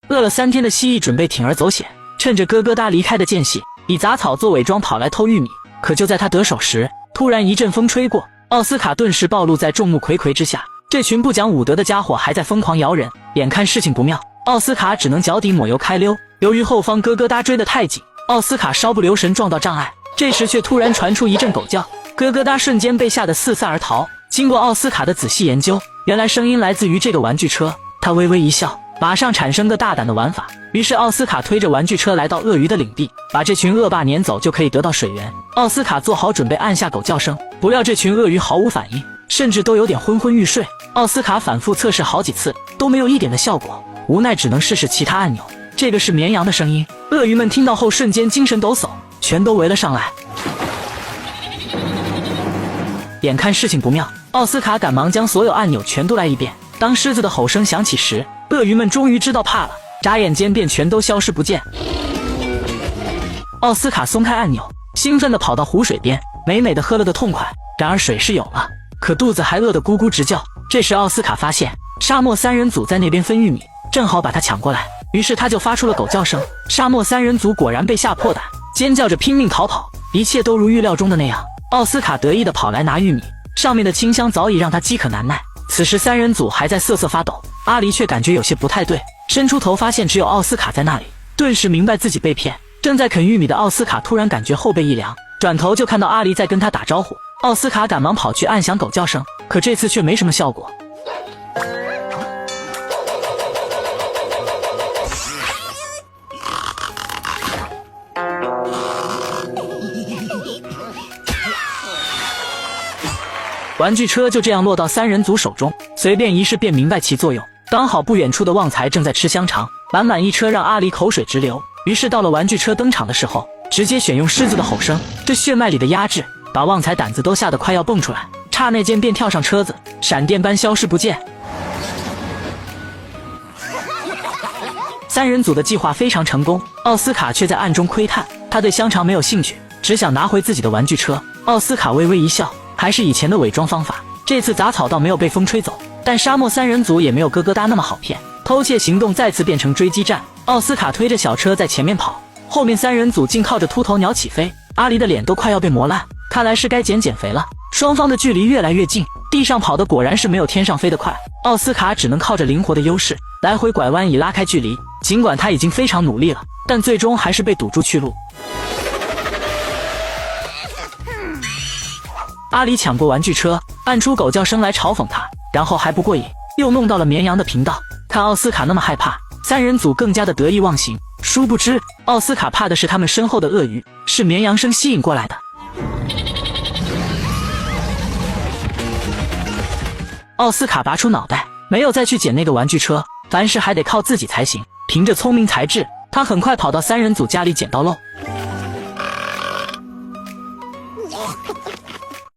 饿了3天的蜥蜴准备铤而走险，趁着咯咯哒离开的间隙，以杂草做伪装跑来偷玉米。可就在他得手时，突然一阵风吹过，奥斯卡顿时暴露在众目睽睽之下。这群不讲武德的家伙还在疯狂摇人，眼看事情不妙，奥斯卡只能脚底抹油开溜。由于后方咯咯哒追得太紧，奥斯卡稍不留神撞到障碍，这时却突然传出一阵狗叫，咯咯哒瞬间被吓得四散而逃。经过奥斯卡的仔细研究，原来声音来自于这个玩具车。他微微一笑，马上产生个大胆的玩法。于是奥斯卡推着玩具车来到鳄鱼的领地，把这群恶霸撵走就可以得到水源。奥斯卡做好准备按下狗叫声，不料这群鳄鱼毫无反应，甚至都有点昏昏欲睡。奥斯卡反复测试好几次都没有一点的效果，无奈只能试试其他按钮。这个是绵羊的声音，鳄鱼们听到后瞬间精神抖擞，全都围了上来。眼看事情不妙，奥斯卡赶忙将所有按钮全都来一遍。当狮子的吼声响起时，鳄鱼们终于知道怕了，眨眼间便全都消失不见。奥斯卡松开按钮，兴奋地跑到湖水边，美美的喝了个痛快。然而水是有了，可肚子还饿得咕咕直叫。这时奥斯卡发现沙漠3人组在那边分玉米，正好把他抢过来，于是他就发出了狗叫声。沙漠3人组果然被吓破胆，尖叫着拼命逃跑，一切都如预料中的那样。奥斯卡得意地跑来拿玉米，上面的清香早已让他饥渴难耐。此时3人组还在瑟瑟发抖，阿狸却感觉有些不太对，伸出头发现只有奥斯卡在那里，顿时明白自己被骗。正在啃玉米的奥斯卡突然感觉后背一凉，转头就看到阿狸在跟他打招呼。奥斯卡赶忙跑去按响狗叫声，可这次却没什么效果。玩具车就这样落到3人组手中，随便一试便明白其作用。刚好不远处的旺财正在吃香肠，满满一车让阿狸口水直流。于是到了玩具车登场的时候，直接选用狮子的吼声，这血脉里的压制把旺财胆子都吓得快要蹦出来，刹那间便跳上车子，闪电般消失不见。3人组的计划非常成功，奥斯卡却在暗中窥探，他对香肠没有兴趣，只想拿回自己的玩具车。奥斯卡微微一笑，还是以前的伪装方法，这次杂草倒没有被风吹走，但沙漠3人组也没有咯咯哒那么好骗。偷窃行动再次变成追击战，奥斯卡推着小车在前面跑，后面3人组竟靠着秃头鸟起飞。阿狸的脸都快要被磨烂，看来是该减肥了。双方的距离越来越近，地上跑的果然是没有天上飞得快，奥斯卡只能靠着灵活的优势来回拐弯以拉开距离。尽管他已经非常努力了，但最终还是被堵住去路。阿狸抢过玩具车，按出狗叫声来嘲讽他，然后还不过瘾，又弄到了绵羊的频道。看奥斯卡那么害怕，3人组更加的得意忘形。殊不知奥斯卡怕的是他们身后的鳄鱼，是绵羊声吸引过来的。奥斯卡拔出脑袋，没有再去捡那个玩具车，凡事还得靠自己才行。凭着聪明才智，他很快跑到3人组家里捡到漏。